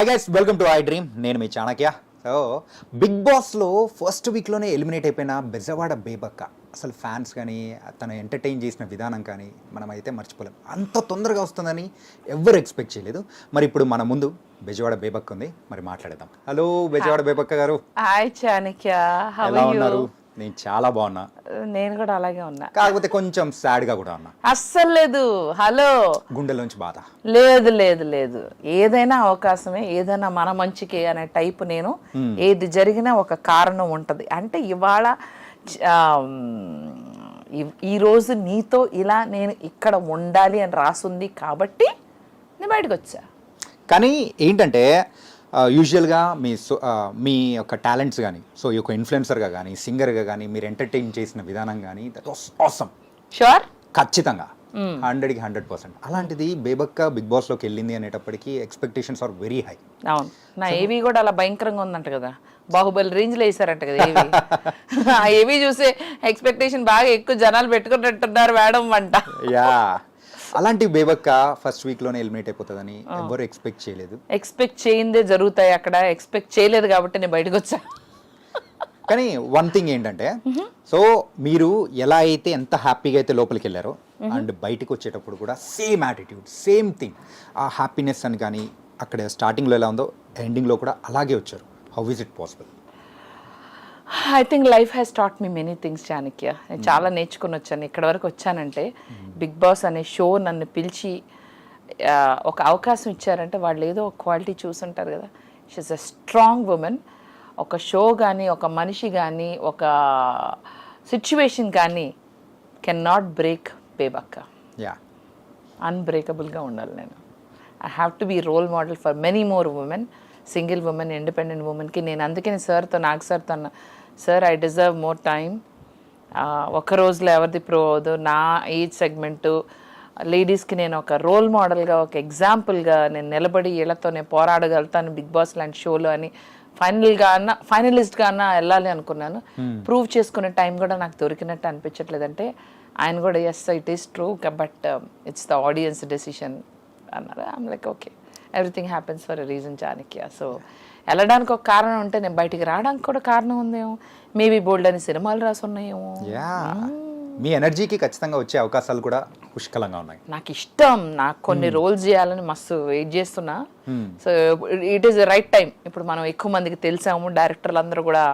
Hi guys, welcome to I dream. నేను మీ Chanakya. So big బాస్లో first వీక్లోనే eliminate అయిపోయిన బెజవాడ బేబక్క అసలు ఫ్యాన్స్ కానీ తను ఎంటర్టైన్ చేసిన విధానం కానీ మనమైతే మర్చిపోలేం. అంత తొందరగా వస్తుందని ఎవ్వరు ఎక్స్పెక్ట్ చేయలేదు. మరి ఇప్పుడు మన ముందు బెజవాడ బేబక్క ఉంది, మరి మాట్లాడేద్దాం. హలో బెజవాడ బేబక్క గారు, హాయ్ చాణక్య, ఎలా ఉన్నారు? నేను చాలా బాగున్నా. నేను కూడా అలాగే ఉన్నా, కాకపోతే కొంచెం సాడ్ గా కూడా ఉన్నా. అస్సలు లేదు. హలో, గుండెలోంచి బాధ లేదు లేదు లేదు, ఏదైనా అవకాశమే, ఏదైనా మన మంచికి అనే టైప్ నేను. ఏది జరిగినా ఒక కారణం ఉంటది. అంటే ఇవాళ ఈరోజు నీతో ఇలా నేను ఇక్కడ ఉండాలి అని రాసుంది కాబట్టి నేను బయటకు వచ్చా. కానీ ఏంటంటే యూజువల్గా మీ యొక్క టాలెంట్స్ కానీ, సో ఈ యొక్క ఇన్ఫ్లుయెన్సర్గా కానీ, సింగర్గా కానీ మీరు ఎంటర్టైన్ చేసిన విధానం కానీ దట్ వాస్ ఆసమ్. షూర్, ఖచ్చితంగా 100కి 100%. అలాంటిది బేబక్క బిగ్ బాస్లోకి వెళ్ళింది అనేటప్పటికీ ఎక్స్పెక్టేషన్స్ ఆర్ వెరీ హై. అవును, నా ఏవి కూడా అలా భయంకరంగా ఉందంట కదా, బాహుబలి రేంజ్లో వేసారంట కదా ఏవి. ఆ ఏవి చూసే ఎక్స్పెక్టేషన్ బాగా ఎక్కువ జనాలు పెట్టుకున్నట్టున్నారు మేడం అంట. యా, అలాంటి బేబక్క ఫస్ట్ వీక్లోనే ఎలిమినేట్ అయిపోతుందని ఎవరు ఎక్స్పెక్ట్ చేయలేదు. ఎక్స్పెక్ట్ చేయిందే జరుగుతాయి అక్కడ. ఎక్స్పెక్ట్ చేయలేదు కాబట్టి నేను బయటకు వచ్చా. కానీ వన్ థింగ్ ఏంటంటే, సో మీరు ఎలా అయితే ఎంత హ్యాపీగా అయితే లోపలికి వెళ్ళారో అండ్ బయటకు వచ్చేటప్పుడు కూడా సేమ్ యాటిట్యూడ్, సేమ్ థింగ్, ఆ హ్యాపీనెస్ అని కానీ అక్కడ స్టార్టింగ్లో ఎలా ఉందో ఎండింగ్లో కూడా అలాగే వచ్చారు. How is it possible? I think life has taught me many things Chanakya. నేను చాలా నేర్చుకుని వచ్చాను. ఇక్కడ వరకు వచ్చానంటే బిగ్ బాస్ అనే షో నన్ను పిలిచి ఒక అవకాశం ఇచ్చారంటే వాళ్ళు ఏదో ఒక క్వాలిటీ చూసుంటారు కదా. She's a strong women. ఒక షో కానీ, ఒక మనిషి కానీ, ఒక సిచ్యువేషన్ కానీ can not break Bebakka. Yeah, అన్బ్రేకబుల్గా ఉండాలి నేను. I have to be role model for many more women, single women, independent ఉమెన్కి. నేను అందుకని నాగ్ సార్తో అన్న, sir I deserve more time. ఒక్క రోజులో ఎవరిది ప్రో అవ్వదు. నా ఏజ్ సెగ్మెంటు లేడీస్కి నేను ఒక రోల్ మోడల్గా, ఒక ఎగ్జాంపుల్గా నేను నిలబడి వీళ్ళతో నేను పోరాడగలుగుతాను బిగ్ బాస్ లాంటి షోలో అని ఫైనలిస్ట్గా అన్నా వెళ్ళాలి అనుకున్నాను. ప్రూవ్ చేసుకునే టైం కూడా నాకు దొరికినట్టు అనిపించట్లేదు. అంటే ఆయన కూడా yes it is true, but it's the audience decision అన్నారు. I'm like okay, everything happens for a reason Chanakya. So వెళ్ళడానికి ఒక కారణం ఉంటే నేను బయటికి రావడానికి కూడా కారణం ఉందేమో. మేబీ బోల్డ్ అని సినిమాలు రాసి ఉన్నాయేమో. మీ ఎనర్జీకి ఖచ్చితంగా వచ్చే అవకాశాలు కూడా పుష్కలంగా ఉన్నాయి. నాకు ఇష్టం, నాకు కొన్ని రోల్స్ చేయాలని మస్తు వెయిట్ చేస్తున్నా. So it is right time. ఇప్పుడు మనం ఎక్కువ మందికి తెలిసాము, డైరెక్టర్లు అందరూ కూడా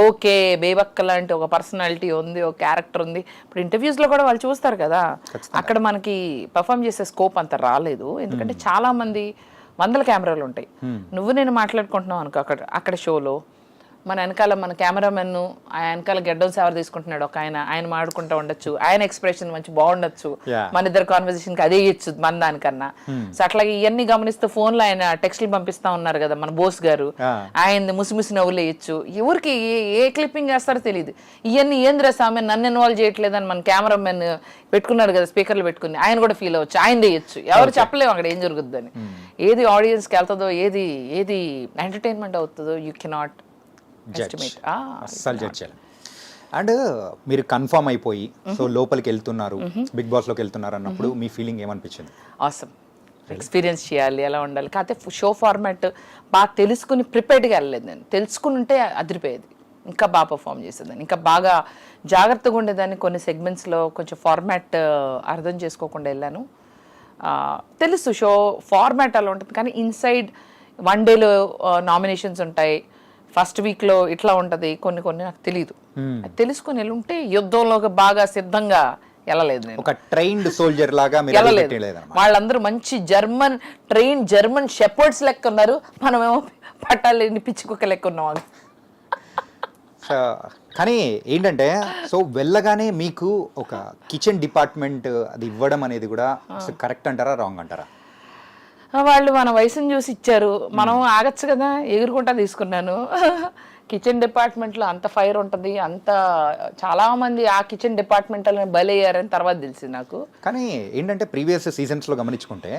ఓకే బేబక్క లాంటి ఒక పర్సనాలిటీ ఉంది, ఒక క్యారెక్టర్ ఉంది. ఇప్పుడు ఇంటర్వ్యూస్లో కూడా వాళ్ళు చూస్తారు కదా, అక్కడ మనకి పర్ఫామ్ చేసే స్కోప్ అంత రాలేదు. ఎందుకంటే చాలా మంది వందల కెమెరాలు ఉంటాయి. నువ్వు నేను మాట్లాడుకుంటున్నావు అనుకో అక్కడ షోలో, మన వెనకాల మన కెమెరామెన్ ఆ వెనకాల గెడ్డం సేవర్ తీసుకుంటున్నాడు ఒక ఆయన మాడుకుంటూ ఉండొచ్చు, ఆయన ఎక్స్ప్రెషన్ మంచి బాగుండొచ్చు, మన ఇద్దరు కాన్వర్సేషన్కి అదే ఇచ్చు మన దానికన్నా. సో అట్లాగే ఇవన్నీ గమనిస్తూ ఫోన్లో ఆయన టెక్స్ట్లు పంపిస్తా ఉన్నారు కదా మన బోస్ గారు, ఆయన ముసిముసి నవ్వులు వేయచ్చు. ఎవరికి ఏ క్లిప్పింగ్ వేస్తారో తెలియదు. ఇవన్నీ ఏంద్ర సామె నన్ను ఇన్వాల్వ్ చేయట్లేదని మన కెమెరామెన్ పెట్టుకున్నారు కదా స్పీకర్లు పెట్టుకుని, ఆయన కూడా ఫీల్ అవ్వచ్చు, ఆయన వేయచ్చు. ఎవరు చెప్పలేము అక్కడ ఏం జరుగుద్దని. ఏది ఆడియన్స్కి వెళ్తుందో, ఏది ఎంటర్టైన్మెంట్ అవుతుందో యూ కెనాట్ అస్సలు జడ్జ్ చేయాలి. అండ్ మీరు కన్ఫర్మ్ అయిపోయి సో లోపలికి వెళ్తున్నారు, బిగ్ బాస్లోకి వెళ్తున్నారు అన్నప్పుడు మీ ఫీలింగ్ ఏమనిపించింది? ఆసమ్, ఎక్స్పీరియన్స్ చేయాలి, ఎలా ఉండాలి. కాకపోతే షో ఫార్మాట్ బాగా తెలుసుకుని ప్రిపేర్డ్గా వెళ్ళలేదు. నేను తెలుసుకుని ఉంటే అదిరిపోయేది, ఇంకా బాగా పర్ఫామ్ చేసేదాన్ని, ఇంకా బాగా జాగ్రత్తగా ఉండేదాన్ని. కొన్ని సెగ్మెంట్స్లో కొంచెం ఫార్మాట్ అర్థం చేసుకోకుండా వెళ్ళాను. తెలుసు షో ఫార్మాట్ అలా ఉంటుంది, కానీ ఇన్సైడ్ వన్ డేలో నామినేషన్స్ ఉంటాయి, ఫస్ట్ వీక్లో ఇట్లా ఉంటుంది, కొన్ని నాకు తెలియదు. తెలుసుకుని వెళ్ళుంటే యుద్ధంలోకి బాగా సిద్ధంగా వెళ్ళలేదు నేను. ఒక ట్రైన్డ్ సోల్జర్ లాగా వెళ్ళలేదు. వాళ్ళందరూ మంచి జర్మన్ షెపర్డ్స్ లెక్క ఉన్నారు, మనమేమో పట్టాలేని పిచ్చి కుక్క లెక్క ఉన్నాం. కానీ ఏంటంటే, సో వెళ్ళగానే మీకు ఒక కిచెన్ డిపార్ట్మెంట్ అది ఇవ్వడం అనేది కూడా కరెక్ట్ అంటారా, రాంగ్ అంటారా? వాళ్ళు మన వయసును చూసి ఇచ్చారు, మనం ఆగచ్చు కదా, ఎగురుకుంటా తీసుకున్నాను. కిచెన్ డిపార్ట్మెంట్లో అంత ఫైర్ ఉంటుంది, అంత చాలా మంది ఆ కిచెన్ డిపార్ట్మెంట్లో బలయ్యారని తర్వాత తెలిసింది నాకు. కానీ ఏంటంటే ప్రీవియస్ సీజన్స్లో గమనించుకుంటే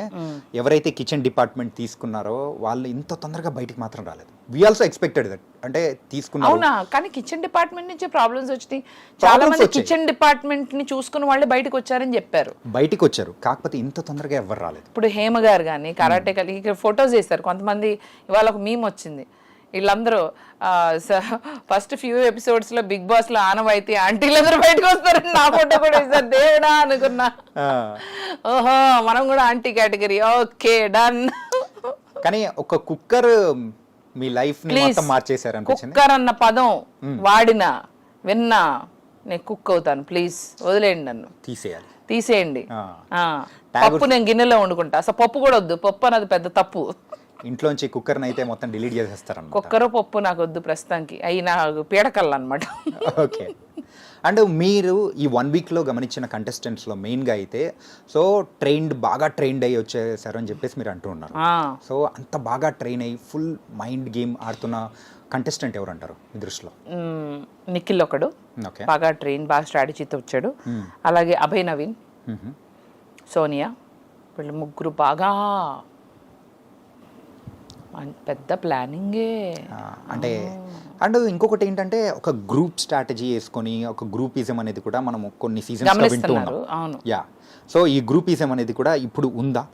ఎవరైతే కిచెన్ డిపార్ట్మెంట్ తీసుకున్నారో వాళ్ళు ఇంత తొందరగా బయటికి మాత్రం రాలేదు. వి ఆల్సో ఎక్స్పెక్టెడ్ దట్, అంటే తీసుకున్నారు. అవునా, కానీ కిచెన్ డిపార్ట్మెంట్ నుంచే ప్రాబ్లమ్స్ వచ్చినాయి. చాలా మంది కిచెన్ డిపార్ట్మెంట్ ని చూసుకుని వాళ్ళే బయటకు వచ్చారని చెప్పారు. బయటికి వచ్చారు, కాకపోతే ఇంత తొందరగా ఎవరు రాలేదు. ఇప్పుడు హేమ గారు కానీ కరాటే కలిగి ఇక్కడ ఫొటోస్ వేస్తారు కొంతమంది. ఇవాళ ఒక మీమ్ వచ్చింది, వీళ్ళందరూ ఫస్ట్ ఫ్యూ ఎపిసోడ్స్ లో బిగ్ బాస్ లో ఆనవాయితీ ఆంటీలందరూ బయటకు వస్తారని నా ఫోటో కూడా వేసారు. దేవుడా అనుకున్నా, ఓహో మనం కూడా ఆంటీ కేటగిరీ, ఓకే డన్. కానీ ఒక కుక్కర్ మీ లైఫ్ ని మొత్తం మార్చేశారు అనిపించింది. కుక్కర్ అన్న పదం వాడినా విన్నా నేను కుక్ అవుతాను, ప్లీజ్ వదిలేయండి, నన్ను తీసేయండి. పప్పు నేను గిన్నెలో వండుకుంటా, అసలు పప్పు కూడా వద్దు, పప్పు అన్నది పెద్ద తప్పు. ఇంట్లోంచి కుక్కర్ని అయితే మొత్తం డిలీట్ చేసేస్తారు. కుక్కర్ పప్పు నాకు వద్దు ప్రస్తుతానికి, అవి నాకు పీడకల్లు అనమాట. ఓకే. అండ్ మీరు ఈ 1 వీక్లో గమనించిన కంటెస్టెంట్స్లో మెయిన్గా అయితే సో బాగా ట్రైన్డ్ అయ్యి వచ్చేసారు అని చెప్పేసి మీరు అంటూ ఉన్నారు. సో అంత బాగా ట్రైన్ అయ్యి ఫుల్ మైండ్ గేమ్ ఆడుతున్న కంటెస్టెంట్ ఎవరు అంటారు మీ దృష్టిలో? నిఖిల్ ఒకడు బాగా ట్రైన్, బాగా స్ట్రాటజీతో వచ్చాడు. అలాగే అభయ్ నవీన్, సోనియా, వీళ్ళు ముగ్గురు బాగా పెద్ద ప్లానింగే. అంటే అండ్ ఇంకొకటి ఏంటంటే ఒక గ్రూప్ స్ట్రాటజీ వేసుకొని ఒక గ్రూపిజం అనేది కూడా మనం కొన్ని సీజన్స్ లో వింటూ ఉన్నాం. యా, సో ఈ గ్రూపిజం అనేది కూడా ఇప్పుడు ఉందా?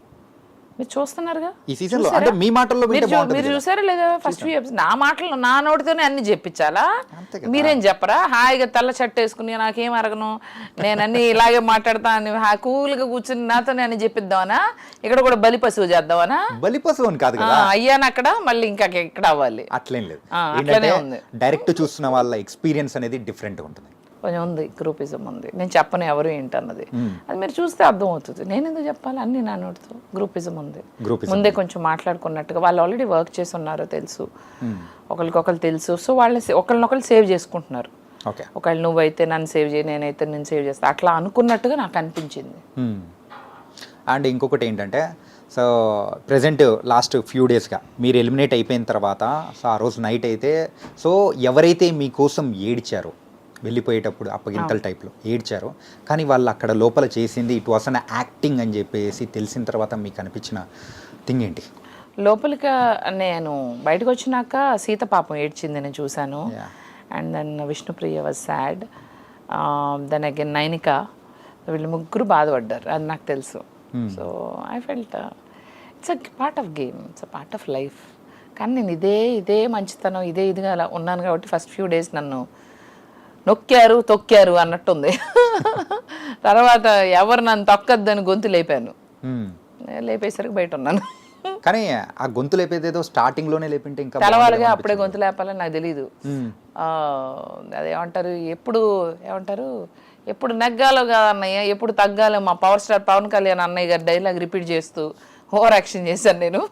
మీరు చూస్తున్నారుగా ఈ సీజన్ లో, అంటే మీ మాటల్లో మీరు చూసారా లేదా? ఫస్ట్ నా మాటలు నా నోటితోనే అన్ని చెప్పించాలా? మీరేం చెప్పరా? హాయిగా తెల్ల షర్ట్ వేసుకుని నాకేం అరగను, నేను అన్ని ఇలాగే మాట్లాడతాను, కూల్గా కూర్చుని నాతోనే అన్ని చెప్పిద్దామనా? ఇక్కడ కూడా బలి పశువు చేద్దామనా? బలి పశువు అని కాదు కదా, అయ్యాను అక్కడ మళ్ళీ ఇంకా ఎక్కడ అవ్వాలి, అట్లేం లేదు. అట్లనే ఉంది. డైరెక్ట్ చూస్తున్న వాళ్ళ ఎక్స్పీరియన్స్ అనేది డిఫరెంట్ ఉంటుంది. కొంచెం ఉంది, గ్రూపిజం ఉంది. నేను చెప్పను ఎవరు ఏంటన్నది, అది మీరు చూస్తే అర్థం అవుతుంది. నేను ఎందుకు చెప్పాలి? అన్ని నా నోటితో గ్రూపిజం ఉంది. ముందే కొంచెం మాట్లాడుకున్నట్టుగా వాళ్ళు ఆల్రెడీ వర్క్ చేసి ఉన్నారో తెలుసు, ఒకరికొకరు తెలుసు. సో వాళ్ళు ఒకరినొకరు సేవ్ చేసుకుంటున్నారు. ఒకళ్ళు నువ్వైతే నన్ను సేవ్ చేయి, నేనైతే నేను సేవ్ చేస్తా, అట్లా అనుకున్నట్టుగా నాకు అనిపించింది. అండ్ ఇంకొకటి ఏంటంటే సో ప్రజెంట్ లాస్ట్ ఫ్యూ డేస్గా మీరు ఎలిమినేట్ అయిపోయిన తర్వాత సో ఆ రోజు నైట్ అయితే సో ఎవరైతే మీకోసం ఏడ్చారో వెళ్ళిపోయేటప్పుడు అప్పగింతల టైప్లో ఏడ్చారో, కానీ వాళ్ళు అక్కడ లోపల చేసింది ఇట్ వాస్ అన్ యాక్టింగ్ అని చెప్పేసి తెలిసిన తర్వాత మీకు అనిపించిన థింగ్ ఏంటి? లోపలికి నేను బయటకు వచ్చినాక సీత పాపం ఏడ్చింది నేను చూశాను. And then Vishnupriya was sad, then again Nainika, వీళ్ళు ముగ్గురు బాధపడ్డారు, అది నాకు తెలుసు. So I felt it's a part of game, it's a part of life. కానీ నేను ఇదే మంచితనం ఇదిగా అలా ఉన్నాను కాబట్టి ఫస్ట్ ఫ్యూ డేస్ నన్ను నొక్కారు తొక్కారు అన్నట్టుంది. తర్వాత ఎవరు నన్ను తొక్కద్దని గొంతు లేపాను, లేపేసరికి బయట ఉన్నాను. కానీ ఆ గొంతు లేపేదేదో స్టార్టింగ్ లోనే లేపింటే ఇంకా తెలవాలిగా, అప్పుడే గొంతు లేపాలని నాకు తెలీదు. అదేమంటారు, ఎప్పుడు నెగ్గాలో కాదు అన్నయ్య, ఎప్పుడు తగ్గాలో, మా పవర్ స్టార్ పవన్ కళ్యాణ్ అన్నయ్య గారి డైలాగ్ రిపీట్ చేస్తూ ఓవర్ యాక్షన్ చేశాను నేను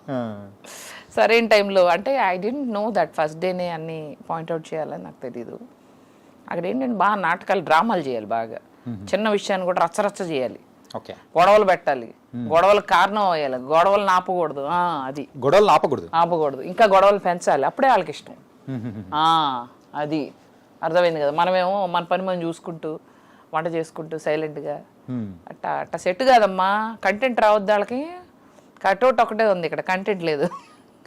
సరైన టైంలో. అంటే I don't know that first డేనే అన్ని పాయింట్అవుట్ చేయాలని నాకు తెలీదు. అక్కడ ఏంటంటే బాగా నాటకాలు, డ్రామాలు చేయాలి, బాగా చిన్న విషయాన్ని కూడా రచ్చరచ్చ చేయాలి, గొడవలు పెట్టాలి, గొడవలకు కారణం అయ్యాలి, గొడవలు ఆపకూడదు. అది గొడవలు ఆపకూడదు, ఇంకా గొడవలు పెంచాలి, అప్పుడే వాళ్ళకి ఇష్టం. అది అర్థమైంది కదా. మనమేమో మన పని మనం చూసుకుంటూ వంట చేసుకుంటూ సైలెంట్గా అట్ట సెట్ కాదమ్మా. కంటెంట్ రావద్దు వాళ్ళకి, కట్అవుట్ ఒకటే ఉంది, ఇక్కడ కంటెంట్ లేదు.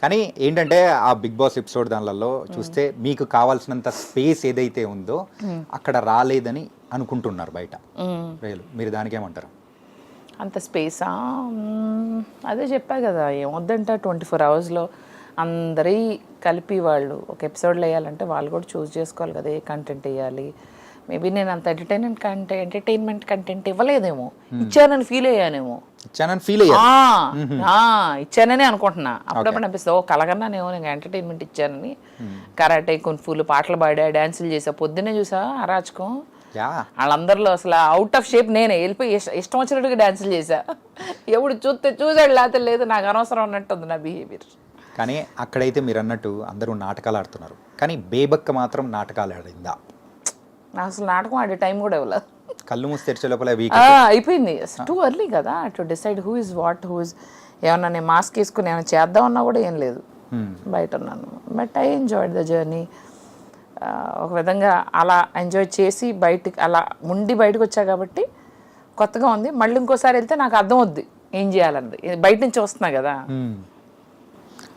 కానీ ఏంటంటే ఆ బిగ్ బాస్ ఎపిసోడ్ దానిలో చూస్తే మీకు కావాల్సినంత స్పేస్ ఏదైతే ఉందో అక్కడ రాలేదని అనుకుంటున్నారు బయట, మీరు దానికేమంటారు? అంత స్పేసా? అదే చెప్పా కదా, ఏమొద్దంట 24 అవర్స్లో అందరి కలిపి వాళ్ళు ఒక ఎపిసోడ్లో వేయాలంటే వాళ్ళు కూడా చూస్ చేసుకోవాలి కదా ఏ కంటెంట్ వేయాలి. మేబీ నేను అంత ఎంటర్టైన్మెంట్ కంటెంట్ ఇవ్వలేదేమో, ఇచ్చానని ఫీల్ అయ్యానేమో, ఇచ్చానని అనుకుంటున్నా. అప్పుడప్పుడు అనిపిస్తుంది కలగన్నానేమో నేను ఎంటర్టైన్మెంట్ ఇచ్చానని. కరాటే, కున్ఫూలు, పాటలు పాడా, డాన్సులు చేసా, పొద్దున్నే చూసా అరాచకం. వాళ్ళందరిలో అసలు అవుట్ ఆఫ్ షేప్ నేనే వెళ్ళిపోయి ఇష్టం వచ్చినట్టుగా డాన్సులు చేసా. ఎప్పుడు చూసాడు లేకపోతే లేదు, నాకు అనవసరం అన్నట్టుంది నా బిహేవియర్. కానీ అక్కడైతే మీరు అన్నట్టు అందరూ నాటకాలు ఆడుతున్నారు, కానీ బేబక్క మాత్రం నాటకాలు ఆడిందా? నాకు అసలు నాటకం ఆడే టైం కూడా ఇవ్వలేదు. కళ్ళు మూసి తెరిచే లోపల అయిపోయింది. టూ ఎర్లీ కదా to decide who is what, who is. ఏమన్నా నేను మాస్క్ వేసుకుని ఏమైనా చేద్దామన్నా కూడా ఏం లేదు, బయట ఉన్నాను. But I enjoyed the journey. ఒక విధంగా అలా ఎంజాయ్ చేసి బయటికి అలా బయటకు వచ్చా కాబట్టి కొత్తగా ఉంది. మళ్ళీ ఇంకోసారి వెళ్తే నాకు అర్థం అవుద్ది ఏం చేయాలన్నది, బయట నుంచి వస్తున్నా కదా.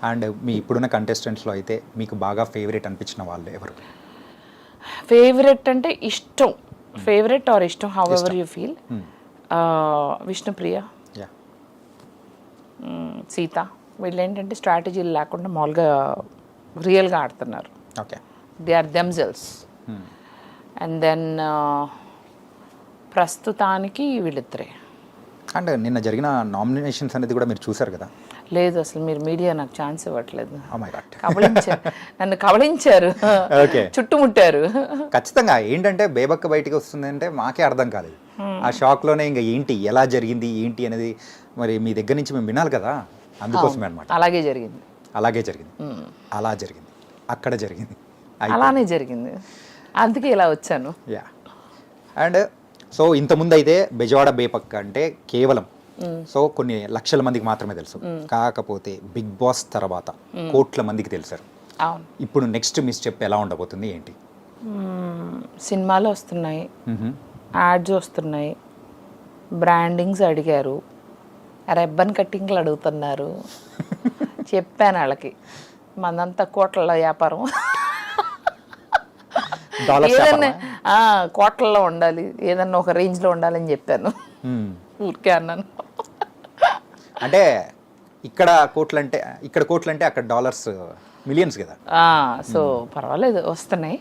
అండ్ మీ ఇప్పుడున్న కంటెస్టెంట్స్లో అయితే మీకు బాగా ఫేవరెట్ అనిపించిన వాళ్ళు ఎవరు? ఫేవరెట్ అంటే ఇష్టం, ఫేవరెట్ ఆర్ ఇష్టం, however you feel. Vishnupriya, Seetha, వీళ్ళు ఏంటంటే స్ట్రాటజీలు లేకుండా మామూలుగా రియల్గా ఆడుతున్నారు. Okay, they are themselves. And then ప్రస్తుతానికి వీళ్ళిద్దరే. అండ్ నిన్న జరిగిన నామినేషన్స్ అనేది కూడా మీరు చూసారు కదా? లేదు, అసలు మీరు మీడియా నాకు ఛాన్స్ ఇవ్వట్లేదు. Oh my God. నన్ను కబళించారు, చుట్టుముట్టారు. ఖచ్చితంగా ఏంటంటే బేబక్క బయటికి వస్తుంది అంటే మాకే అర్థం కాలేదు. ఆ షాక్లోనే ఇంకా ఏంటి ఎలా జరిగింది ఏంటి అనేది మరి మీ దగ్గర నుంచి మేము వినాలి కదా, అందుకోసమే అనమాట. అలాగే జరిగింది, అలాగే జరిగింది, అలా జరిగింది, అక్కడ జరిగింది, అలానే జరిగింది, అందుకే ఇలా వచ్చాను. యా. అండ్ సో ఇంతకుముందు అయితే బెజవాడ బేబక్క అంటే కేవలం సో కొన్ని లక్షల మందికి మాత్రమే తెలుసు. కాకపోతే బిగ్ బాస్ తర్వాత కోట్ల మందికి తెలుసారు. అవును. ఇప్పుడు నెక్స్ట్ మీ స్టెప్ ఎలా ఉండబోతుంది ఏంటి? సినిమాలు వస్తున్నాయి, యాడ్స్ వస్తున్నాయి, బ్రాండింగ్స్ అడిగారు, రెబ్బన్ కట్టింగ్లు అడుగుతున్నారు. చెప్పాను వాళ్ళకి మనంతా కోట్ల వ్యాపారం, ఏదన్నా కోట్లలో ఉండాలి, ఏదన్నా ఒక రేంజ్లో ఉండాలని చెప్పాను. ఊరికే అన్నాను. అంటే ఇక్కడ కోట్లు అంటే అక్కడ డాలర్స్ మిలియన్స్ కదా. సో పర్వాలేదు, వస్తున్నాయి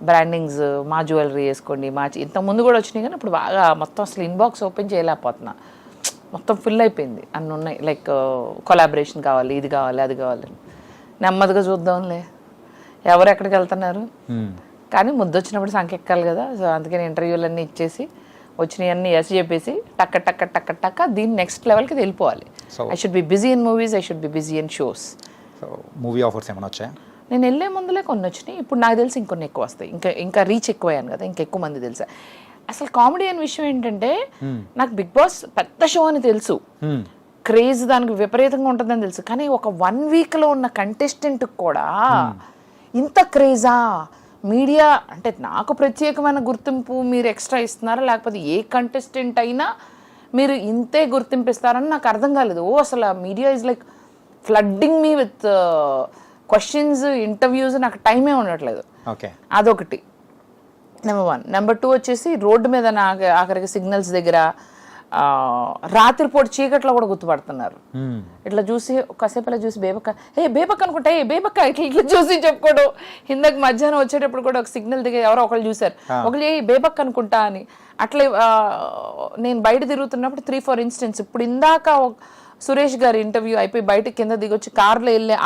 బ్రాండింగ్స్. మా జ్యువెలరీ వేసుకోండి, ఇంతకు ముందు కూడా వచ్చినాయి కానీ ఇప్పుడు బాగా మొత్తం అసలు ఇన్బాక్స్ ఓపెన్ చేయలేకపోతున్నా, మొత్తం ఫుల్ అయిపోయింది. అన్నీ ఉన్నాయి, లైక్ కొలాబరేషన్ కావాలి, ఇది కావాలి, అది కావాలి. నెమ్మదిగా చూద్దాంలే, ఎవరు ఎక్కడికి వెళ్తున్నారు. కానీ ముద్దు వచ్చినప్పుడు సంకెక్కాలి కదా. సో అందుకని ఇంటర్వ్యూలన్నీ ఇచ్చేసి వచ్చినాయన్నీ ఎస్ చెప్పేసి టక్క టక్క టక్క టక్క దీన్ని నెక్స్ట్ లెవెల్కి వెళ్ళిపోవాలి. I should be busy in movies, I should be busy in shows. So movie offers ఏమైనా వచ్చాయా? నేను వెళ్ళే ముందులే కొన్ని వచ్చినాయి, ఇప్పుడు నాకు తెలిసి ఇంకొన్ని ఎక్కువ వస్తాయి. ఇంకా రీచ్ ఎక్కువయ్యాను కదా, ఇంకా ఎక్కువ మంది తెలుసా. అసలు కామెడీ అనే విషయం ఏంటంటే నాకు బిగ్ బాస్ పెద్ద షో అని తెలుసు, క్రేజ్ దానికి విపరీతంగా ఉంటుందని తెలుసు. కానీ ఒక 1 వీక్లో ఉన్న కంటెస్టెంట్ కూడా ఇంత క్రేజా, మీడియా అంటే నాకు ప్రత్యేకమైన గుర్తింపు మీరు ఎక్స్ట్రా ఇస్తున్నారా, లేకపోతే ఏ కంటెస్టెంట్ అయినా మీరు ఇంతే గుర్తింపు ఇస్తారని నాకు అర్థం కాలేదు. అసలు media is like flooding me with questions, interviews, నాకు టైమే ఉండట్లేదు. ఓకే, అదొకటి నెంబర్ 1. నెంబర్ 2 వచ్చేసి రోడ్డు మీద ఆఖరికి సిగ్నల్స్ దగ్గర రాత్రిపూట చీకట్లో కూడా గుర్తుపడుతున్నారు. ఇట్లా చూసి కాసేపు ఇలా చూసి బేబక్క, బేబక్క అనుకుంటా, బేబక్క ఇట్లా చూసి చెప్పుకోవడం. ఇందాక మధ్యాహ్నం వచ్చేటప్పుడు కూడా ఒక సిగ్నల్ దగ్గర ఎవరో ఒకళ్ళు చూశారు, ఒకళ్ళు బేబక్క అనుకుంటా అని. అట్లే నేను బయట తిరుగుతున్నప్పుడు 3-4 ఇన్సిడెంట్స్. ఇప్పుడు ఇందాక సురేష్ గారి ఇంటర్వ్యూ అయిపోయి బయటకి కింద దిగొచ్చి కార్లో వెళ్ళే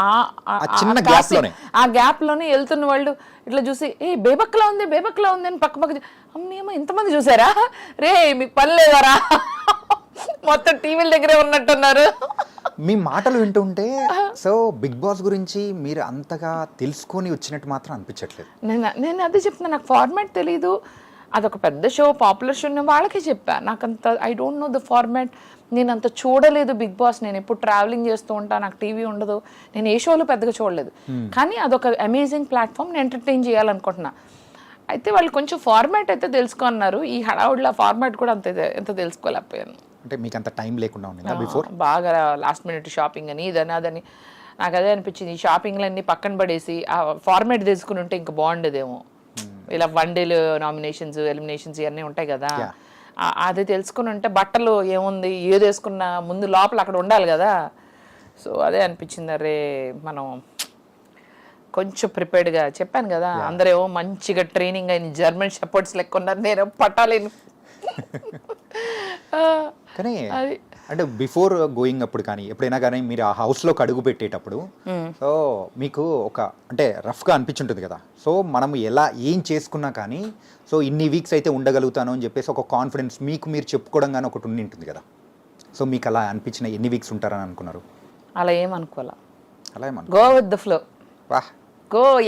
ఆ గ్యాప్ లోనే వెళ్తున్న వాళ్ళు ఇట్లా చూసి బేబక్లా ఉంది, బేబక్లా ఉంది అని పక్క అమ్మేమో ఇంతమంది చూసారా, రే మీకు పని లేదారా, మొత్తం టీవీల దగ్గరే ఉన్నట్టున్నారు. మీ మాటలు వింటుంటే సో బిగ్ బాస్ గురించి మీరు అంతగా తెలుసుకొని వచ్చినట్టు మాత్రం అనిపించట్లేదు. నేను అదే చెప్తున్నా, నాకు ఫార్మాట్ తెలీదు. అదొక పెద్ద షో, పాపులర్ షో, నేను వాళ్ళకే చెప్పా. నాకంత I don't know the format, నేను అంత చూడలేదు బిగ్ బాస్. నేను ఎప్పుడు ట్రావెలింగ్ చేస్తూ ఉంటా, నాకు టీవీ ఉండదు, నేను ఏ షోలు పెద్దగా చూడలేదు. కానీ అదొక అమేజింగ్ ప్లాట్ఫామ్, నేను ఎంటర్టైన్ చేయాలనుకుంటున్నా. అయితే వాళ్ళు కొంచెం ఫార్మాట్ అయితే తెలుసుకున్నారు, ఈ హడావుడిలో ఫార్మాట్ కూడా ఎంత తెలుసుకోలేకపోయాను. అంటే మీకు అంత టైం లేకుండా ఉండిందా బిఫోర్? బాగా లాస్ట్ మినిట్ షాపింగ్ అని ఇదని అదని నాకు అదే అనిపించింది. ఈ షాపింగ్లన్నీ పక్కన పడేసి ఆ ఫార్మాట్ తెలుసుకుని ఉంటే ఇంకా బాగుండేదేమో. ఇలా 1 డేలు నామినేషన్స్, ఎలిమినేషన్స్ ఇవన్నీ ఉంటాయి కదా, అది తెలుసుకుని ఉంటే బట్టలు ఏముంది ఏది వేసుకున్నా ముందు లోపల అక్కడ ఉండాలి కదా. సో అదే అనిపించింది, అరే మనం కొంచెం ప్రిపేర్డ్గా చెప్పాను కదా. అందరేమో మంచిగా ట్రైనింగ్ అయిన జర్మన్ షెపర్డ్స్ లెక్క ఉన్నారు, నేను పట్టాలేను. కానీ అంటే బిఫోర్ గోయింగ్ అప్పుడు కానీ ఎప్పుడైనా కానీ మీరు ఆ హౌస్లోకి అడుగు పెట్టేటప్పుడు సో మీకు ఒక అంటే రఫ్గా అనిపించుంటుంది కదా. సో మనం ఏం చేసుకున్నా కానీ సో ఇన్ని వీక్స్ అయితే ఉండగలుగుతాను అని చెప్పేసి ఒక కాన్ఫిడెన్స్ మీకు మీరు చెప్పుకోవడం కానీ ఒకటి ఉండి ఉంటుంది కదా. సో మీకు అలా అనిపించిన ఎన్ని వీక్స్ ఉంటారని అనుకున్నారు? అలా ఏమనుకోవాలా, అలా ఏమను గో విత్ ద ఫ్లో.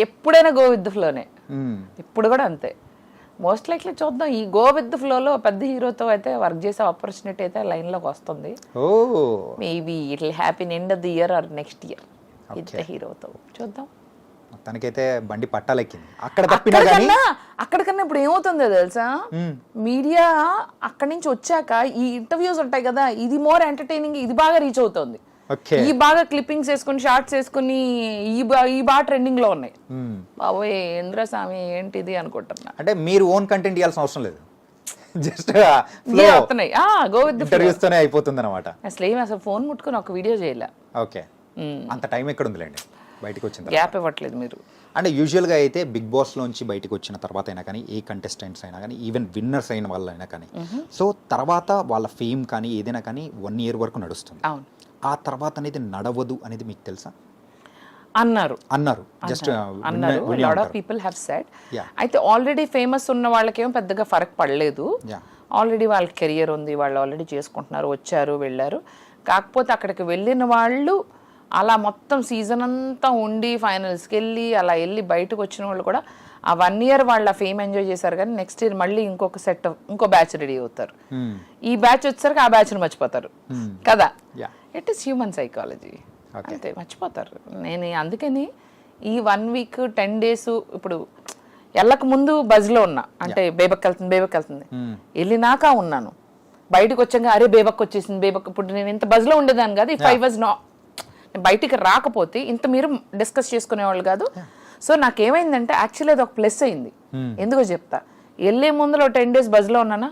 ఎప్పుడైనా గో విత్ ద ఫ్లోనే, ఇప్పుడు కూడా అంతే. మోస్ట్ లైక్లీ చూద్దాం, ఈ గో విత్ ద ఫ్లోలో పెద్ద హీరోతో అయితే వర్క్ చేసే ఆపర్చునిటీ అయితే లైన్లోకి వస్తుంది. Maybe it will happen end of the year are next year పెద్ద హీరోతో చూద్దాం. మొత్తానికైతే బండి పట్టాలెక్కింది. అక్కడ తప్పినా కానీ అక్కడికన్నా ఇప్పుడు ఏమవుతుందో తెలుసా, మీడియా అక్కడి నుంచి వచ్చాక ఈ ఇంటర్వ్యూస్ ఉంటాయి కదా, ఇది మోర్ ఎంటర్టైనింగ్, ఇది బాగా రీచ్ అవుతుంది. ఓకే, ఈ బాగా క్లిప్పింగ్స్ వేసుకుని షార్ట్స్ వేసుకుని ఈ బాగా ట్రెండింగ్ లో ఉన్నాయి. బాబోయ్ ఇంద్రస్వామి ఏంటిది అనుకుంటున్నా. అంటే మీరు ఓన్ కంటెంట్ ఇవ్వాల్సిన అవసరం లేదు, జస్ట్ వస్తున్నాయి గో విత్ ఇంటర్వ్యూస్తోనే అయిపోతుంది అనమాట. అసలు ఫోన్ ముట్టుకుని ఒక వీడియో చేయలే. ఓకే, అంత టైం ఎక్కడ ఉందిలేండి బయటకు వచ్చిన తర్వాత. గ్యాప్ ఇవ్వట్లేదు మీరు. అంటే యూజువల్గా అయితే బిగ్ బాస్లోంచి బయటకు వచ్చిన తర్వాత అయినా కానీ, ఏ కంటెస్టెంట్స్ అయినా కానీ, ఈవెన్ విన్నర్స్ అయిన వాళ్ళైనా కానీ, సో తర్వాత వాళ్ళ ఫేమ్ కానీ ఏదైనా కానీ 1 year వరకు నడుస్తుంది. అవును, ఆ తర్వాత అనేది నడవదు అనేది మీకు తెలుసా? అన్నారు జస్ట్ అన్నారు, lot of people have said. అయితే ఆల్రెడీ ఫేమస్ ఉన్న వాళ్ళకేమో పెద్దగా ఫరక్ పడలేదు. ఆల్రెడీ వాళ్ళ కెరియర్ ఉంది, వాళ్ళు ఆల్రెడీ చేసుకుంటున్నారు, వచ్చారు వెళ్ళారు. కాకపోతే అక్కడికి వెళ్ళిన వాళ్ళు అలా మొత్తం సీజన్ అంతా ఉండి ఫైనల్స్కి వెళ్ళి అలా వెళ్ళి బయటకు వచ్చిన వాళ్ళు కూడా ఆ 1 year వాళ్ళ ఫేమ్ ఎంజాయ్ చేశారు. కానీ నెక్స్ట్ ఇయర్ మళ్ళీ ఇంకో బ్యాచ్ రెడీ అవుతారు. ఈ బ్యాచ్ వచ్చేసరికి ఆ బ్యాచ్ని మర్చిపోతారు కదా. ఇట్ ఈస్ హ్యూమన్ సైకాలజీ, అంతే, మర్చిపోతారు. నేను అందుకని ఈ 1 week 10 days ఇప్పుడు వెళ్ళక ముందు బజ్లో ఉన్నా, అంటే బేబక్ వెళ్తుంది వెళ్ళినాక ఉన్నాను. బయటకు వచ్చాక అరే బేబక్ వచ్చేసింది, బేబక్. ఇప్పుడు నేను ఇంత బజ్లో ఉండేదాన్ని కాదు. ఇఫ్ ఐ వాజ్ బయటికి రాకపోతే ఇంత మీరు డిస్కస్ చేసుకునేవాళ్ళు కాదు. సో నాకేమైందంటే యాక్చువల్లీ అది ఒక ప్లస్ అయింది. ఎందుకో చెప్తా. వెళ్ళే ముందులో 10 days బజ్లో ఉన్నానా,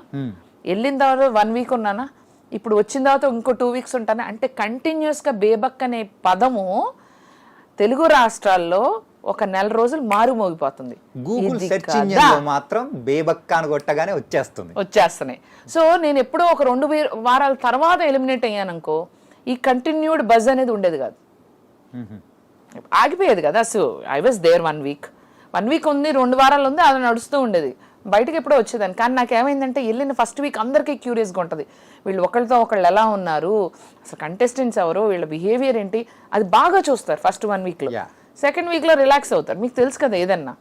వెళ్ళిన తర్వాత 1 week ఉన్నానా, ఇప్పుడు వచ్చిన తర్వాత ఇంకో 2 weeks ఉంటానా. అంటే కంటిన్యూస్గా బేబక్ అనే పదము తెలుగు రాష్ట్రాల్లో ఒక 4 రోజులు మారుమోగిపోతుంది. గూగుల్ సెర్చ్ ఇంజిన్లో మాత్రం బేబక్క అని కొట్టగానే వచ్చేస్తున్నాయి. సో నేను ఎప్పుడో ఒక 2 వారాల తర్వాత ఎలిమినేట్ అయ్యాననుకో, ఈ కంటిన్యూడ్ బజ్ అనేది ఉండేది కాదు, ఆగిపోయేది కదా. So I was there 1 week ఉంది, 2 వారాలు ఉంది, అది నడుస్తూ ఉండేది. బయటకి ఎప్పుడో వచ్చేదాన్ని. కానీ నాకేమైందంటే వెళ్ళిన ఫస్ట్ వీక్ అందరికీ క్యూరియస్గా ఉంటుంది, వీళ్ళు ఒకళ్ళతో ఒకళ్ళు ఎలా ఉన్నారు, అసలు కంటెస్టెంట్స్ ఎవరు, వీళ్ళ బిహేవియర్ ఏంటి, అది బాగా చూస్తారు ఫస్ట్ 1 week. సెకండ్ వీక్లో రిలాక్స్ అవుతారు. మీకు తెలుసు కదా ఏదన్నా,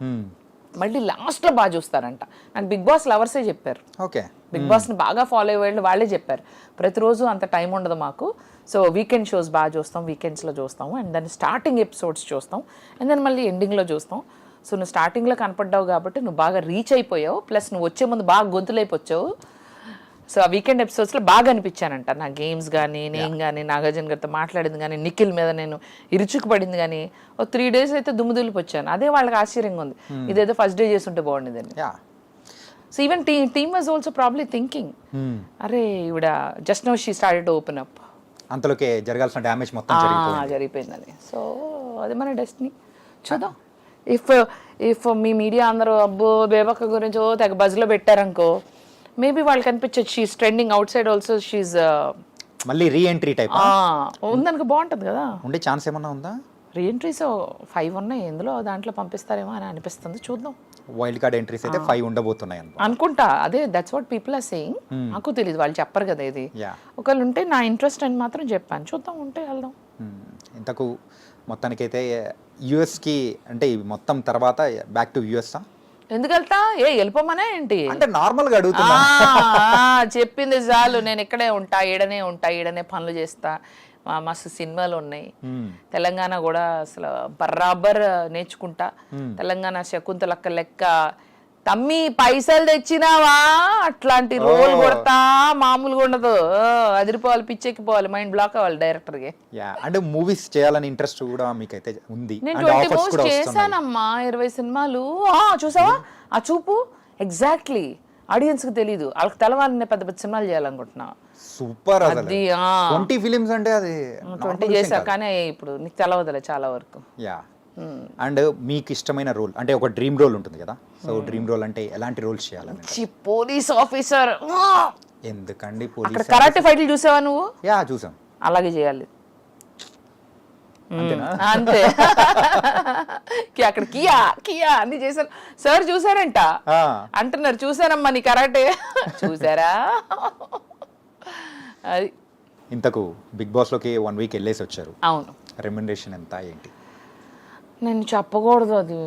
మళ్ళీ లాస్ట్లో బాగా చూస్తారంట. నాకు బిగ్ బాస్ లవర్సే చెప్పారు. ఓకే, బిగ్ బాస్ని బాగా ఫాలో అయ్యే వాళ్ళే చెప్పారు, ప్రతిరోజు అంత టైం ఉండదు మాకు, సో వీకెండ్ షోస్ బాగా చూస్తాం, వీకెండ్స్లో చూస్తాము, అండ్ దెన్ స్టార్టింగ్ ఎపిసోడ్స్ చూస్తాం, అండ్ దెన్ మళ్ళీ ఎండింగ్లో చూస్తాం. సో నువ్వు స్టార్టింగ్లో కనపడ్డావు కాబట్టి నువ్వు బాగా రీచ్ అయిపోయావు, ప్లస్ నువ్వు వచ్చే ముందు బాగా గొంతులైపోచ్చావు. సో ఆ వీకెండ్ ఎపిసోడ్స్లో బాగా అనిపించానంట. నా గేమ్స్ కానీ, నేను కానీ, నాగార్జున గారితో మాట్లాడింది కానీ, నిఖిల్ మీద నేను ఇరుచుకుపడింది కానీ, ఒక 3 days అయితే దుమ్ముదులిపి వచ్చాను. అదే వాళ్ళకి ఆశ్చర్యంగా ఉంది, ఇదేదో ఫస్ట్ డే చేస్తుంటే బాగుండేదని. So even team was also probably thinking, అరే ఇవిడ just now she started to open up, అంతలోకే జరగాల్సిన డ్యామేజ్ మొత్తం జరిగిపోయిందని. సో అది మన డెస్టినీ. చూద్దాం. ఇఫ్ మీ మీడియా అందరూ అబ్బో బేబక్క గురించి తెగ బజ్లో పెట్టారనుకో, మేబీ వాళ్ళకి అనిపించచ్చు she's trending outside also, she's మళ్ళీ రీఎంట్రీ టైప్ ఉందనుకో, బాగుంటుంది కదా. ఉండే ఛాన్స్ ఏమన్నా ఉందా? రీఎంట్రీస్ 5 ఉన్నాయి, ఎందులో దాంట్లో పంపిస్తారేమో అని అనిపిస్తుంది. చూద్దాం. వైల్డ్ కార్డ్ ఎంట్రీస్ అయితే 5 ఉండబోతున్నాయి అనుకుంటా. అదే that's what people are saying. నాకు తెలియదు, వాళ్ళు చెప్పరు కదా ఇది. ఒకళ్ళు ఉంటే నా ఇంట్రెస్ట్ అని మాత్రం చెప్పాను, చూద్దాం, ఉంటే వెళ్దాం. ఇంతకు మొత్తానికైతే యుఎస్కి అంటే మొత్తం తర్వాత బ్యాక్ టు యుఎస్ ఎందుకు వెళ్తా? వెళ్ళిపోమనే ఏంటి అంటే నార్మల్గా అడుగుతున్నా. చెప్పింది చాలు, నేను ఇక్కడే ఉంటా, ఈడనే పనులు చేస్తా, మస్తు సినిమాలు ఉన్నాయి. తెలంగాణ కూడా అసలు బరాబర్ నేర్చుకుంటా. తెలంగాణ శకుంతలక్క లెక్క తమ్మి పైసలు తెచ్చినావా అట్లాంటి రోల్ కొడతా, మామూలుగా ఉండదు, అదిరిపోవాలి, పిచ్చెక్కిపోవాలి, మైండ్ బ్లాక్ అవ్వాలి డైరెక్టర్కి. అంటే మూవీస్ చేయాలని ఇంట్రెస్ట్ కూడా మీకైతే ఉంది? నేను 20 movies చేశానమ్మా, 20 సినిమాలు. చూసావా ఆ చూపు? ఎగ్జాక్ట్లీ, ఆడియన్స్ కి తెలీదు, వాళ్ళకి తెలవాలని పెద్ద పెద్ద సినిమాలు చేయాలనుకుంటున్నా. సూపర్. అది 20 ఫిలిమ్స్ అంటే అది 20 చేశా, కానీ ఇప్పుడు నీకు తెలవదులే చాలా వరకు. అండ్ మీకు ఇష్టమైన రోల్ అంటే ఒక డ్రీమ్ రోల్ ఉంటుంది కదా, సో డ్రీమ్ రోల్ అంటే ఎలాంటి రోల్స్ చేయాలని? Police officer. ఎందుకండి పోలీస్? కరాటే ఫైట్లు చూసావా నువ్వు? చూసాం. అలాగే చేయాలి అంతే. అక్కడ కియా అన్ని చేశారు సార్, చూసారంట అంటున్నారు. చూసారమ్మా నీ కరాటే చూసారా? అది. ఇంతకు బిగ్ బాస్ లోకి 1 week వెళ్ళేసి వచ్చారు. అవును. రెమ్యునరేషన్ ఎంత ఏంటి? నేను చెప్పకూడదు అది.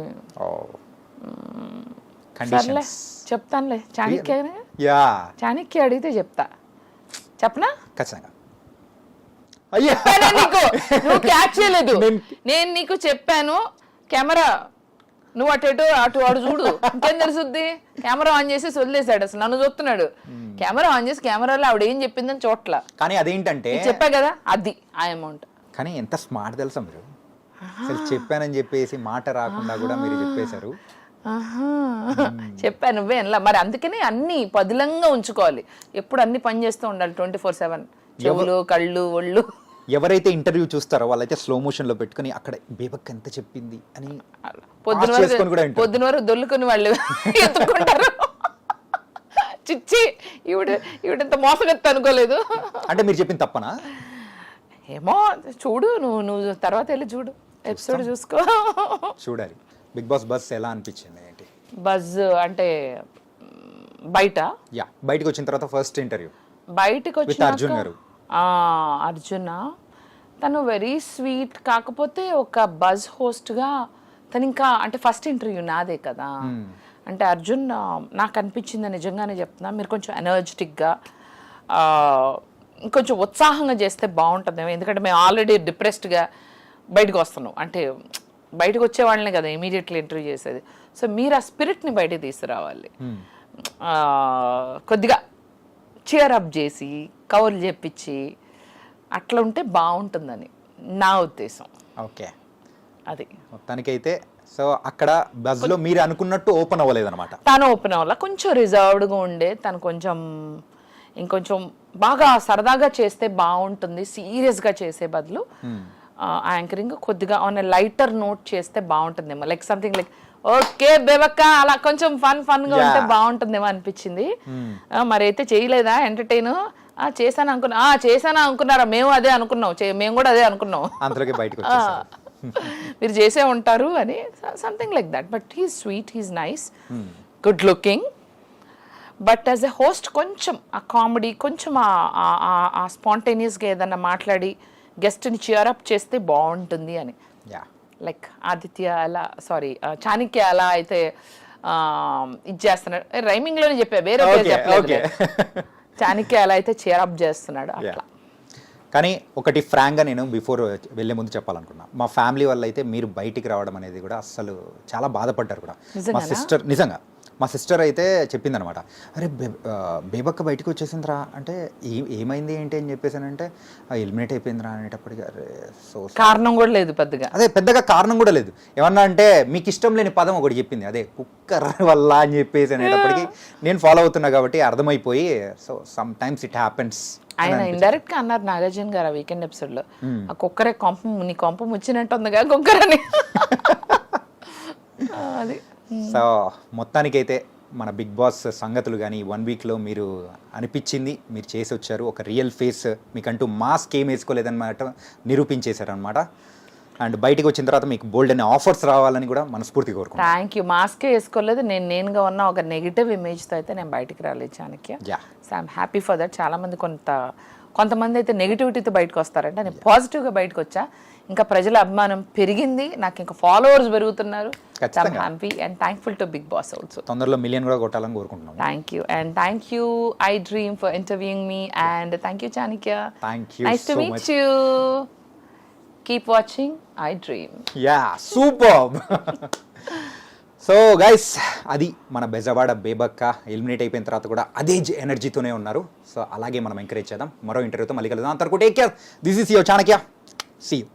చెప్తానులే, చాణక్య అడిగితే చెప్తా. చెప్పనా? ఖచ్చితంగా. నీకు నువ్వు క్యాచ్ చేయలేదు. నేను నీకు చెప్పాను, కెమెరా నువ్వు అటు వాడు చూడు, ఇంకేం తెలుసుద్ది. కెమెరా ఆన్ చేసి వదిలేశాడు, అసలు నన్ను చూస్తున్నాడు. కెమెరా ఆన్ చేసి కెమెరాలో ఆవిడ ఏం చెప్పిందని చోట్ల కానీ అదేంటంటే చెప్పా కదా, అది ఆ అమౌంట్. కానీ ఎంత స్మార్ట్ తెలుసా మీరు, అసలు చెప్పానని చెప్పేసి మాట రాకుండా కూడా మీరు చెప్పేశారు. చెప్పాను నువ్వే అలా మరి. అందుకనే అన్ని పదిలంగా ఉంచుకోవాలి, ఎప్పుడు అన్ని పని చేస్తూ ఉండాలి 24/7. చెవులు, కళ్ళు, ఒళ్ళు. ఎవరైతే ఇంటర్వ్యూ చూస్తారో వాళ్ళైతే స్లో మోషన్ లో పెట్టుకుని అక్కడ బేబక్ ఎంత చెప్పింది అని పొద్దున వరకు దొల్లుకొని వాళ్ళు ఎత్తుకుంటారు. చిచ్చి ఈవిడంత మోసగత్త అనుకోలేదు. అంటే మీరు చెప్పింది తప్పనా? ఏమో చూడు, నువ్వు తర్వాత వెళ్ళి చూడు, ఎపిసోడ్ చూసుకో. చూడాలి. బిగ్ బాస్ బస్ ఎలా అనిపించింది ఏంటి? బజ్ అంటే బయట బయటకు వచ్చిన తర్వాత ఫస్ట్ ఇంటర్వ్యూ బయటకు వచ్చి అర్జున్ గారు. అర్జున తను వెరీ స్వీట్, కాకపోతే ఒక బజ్ హోస్ట్గా తను ఇంకా అంటే ఫస్ట్ ఇంటర్వ్యూ నాదే కదా. అంటే అర్జున్ నాకు అనిపించింది, నిజంగానే చెప్తున్నా, మీరు కొంచెం ఎనర్జెటిక్గా ఇంకొంచెం ఉత్సాహంగా చేస్తే బాగుంటుందేమో. ఎందుకంటే మేము ఆల్రెడీ డిప్రెస్డ్గా బయటకు వస్తున్నాం, అంటే బయటకు వచ్చే వాళ్ళనే కదా ఇమీడియట్లీ ఇంటర్వ్యూ చేసేది. సో మీరు ఆ స్పిరిట్ని బయటకు తీసుకురావాలి, కొద్దిగా చియరప్ చేసి కవర్లు చెప్పించి అట్లా ఉంటే బాగుంటుందని నా ఉద్దేశం. ఓకే, అది మొత్తానికైతే. సో అక్కడ బజ్లో మీరు అనుకున్నట్టు ఓపెన్ అవ్వలేదు అనమాట. తను ఓపెన్ అవ్వాల, కొంచెం రిజర్వ్డ్గా ఉండే, తను కొంచెం ఇంకొంచెం బాగా సరదాగా చేస్తే బాగుంటుంది. సీరియస్గా చేసే బదులు యాంకరింగ్ కొద్దిగా ఆన్ లైటర్ నోట్ చేస్తే బాగుంటుందేమో. లైక్ సంథింగ్ లైక్ ఓకే బేబక్క అలా కొంచెం ఫన్గా ఉంటే బాగుంటుందేమో అనిపించింది. మరి అయితే చేయలేదా ఎంటర్టైన్? చేశానా అనుకున్నారా? మేము అదే అనుకున్నాం, మేము కూడా అదే అనుకున్నాం. మీరు చేసే ఉంటారు అని something like that. But he's sweet, he's nice, good looking. But as a host కొంచెం ఆ కామెడీ, కొంచెం ఆ స్పాంటేనియస్గా ఏదన్నా మాట్లాడి గెస్ట్ని చియరప్ చేస్తే బాగుంటుంది అని. లైక్ ఆదిత్య అలా, సారీ చాణక్య అలా అయితే ఇది చేస్తున్నాడు, రైమింగ్లోనే చెప్పా, వేరే పేరు చెప్పలేదు. చాణక్య అలా అయితే చియరప్ చేస్తున్నాడు అట్లా. కానీ ఒకటి ఫ్రాంక్గా నేను బిఫోర్ వెళ్ళే ముందు చెప్పాలనుకున్నా, మా ఫ్యామిలీ వల్ల అయితే మీరు బయటికి రావడం అనేది కూడా అస్సలు చాలా బాధపడ్డారు కూడా. మా సిస్టర్, నిజంగా మా సిస్టర్ అయితే చెప్పిందనమాట, అరే బేబక్క బయటకు వచ్చేసిందిరా అంటే ఏమైంది ఏంటి అని చెప్పేసానంటే ఎలిమినేట్ అయిపోయిందిరా అనేటప్పటికి అరే సో కారణం కూడా లేదు పెద్దగా. అదే పెద్దగా కారణం కూడా లేదు. ఏమన్నా అంటే మీకు ఇష్టం లేని పదం ఒకటి చెప్పింది, అదే కుక్కర్ వల్ల అని చెప్పేసి అనేటప్పటికి నేను ఫాలో అవుతున్నా కాబట్టి అర్థమైపోయి, so some times it happens. ఆయన ఇండైరెక్ట్ గా అన్నారు నాగార్జున గారు ఆ వీకెండ్ ఎపిసోడ్ లో, ఆ కుక్కరే నీ కొంపం వచ్చినట్టు ఉందిగా కుక్కరని. అది సో మొత్తానికైతే మన బిగ్ బాస్ సంగతులు కానీ 1 వీక్లో మీరు అనిపించింది మీరు చేసి వచ్చారు. ఒక రియల్ ఫేస్, మీకంటూ మాస్క్ ఏం వేసుకోలేదన్నమాట నిరూపించేశారనమాట. అండ్ బయటకు వచ్చిన తర్వాత మీకు బోల్డ్ అనే ఆఫర్స్ రావాలని కూడా మనస్ఫూర్తిగా కోరుకుంటున్నాను. Thank you. మాస్కే వేసుకోలేదు, నేనుగా ఉన్న ఒక నెగిటివ్ ఇమేజ్తో అయితే నేను బయటికి రాలేదు Chanakya. So I'm happy for that. చాలామంది కొంతమంది అయితే నెగిటివిటీతో బయటకు వస్తారంటే, నేను పాజిటివ్గా బయటకు వచ్చా. ఇంకా ప్రజల అభిమానం పెరిగింది, నాకు ఇంకా ఫాలోవర్స్ పెరుగుతున్నారు. I am happy and thankful to Bigg Boss also. తొందరలో మిలియన్ కూడా కొట్టాలని కోరుకుంటున్నాను. Thank you and thank you I Dream for interviewing me and thank you Chanakya. Nice to meet you. Keep watching I Dream. Yeah, superb. So guys, అది మన Bezawada బేబక్క eliminate అయిపోయిన తర్వాత కూడా అదే ఎనర్జీతోనే ఉన్నారు. సో అలాగే మనం ఎంకరేజ్ చేద్దాం. మరో ఇంటర్వ్యూతో మళ్ళీ కలుద్దాం. అంతవరకు take care. This is your Chanakya. See you.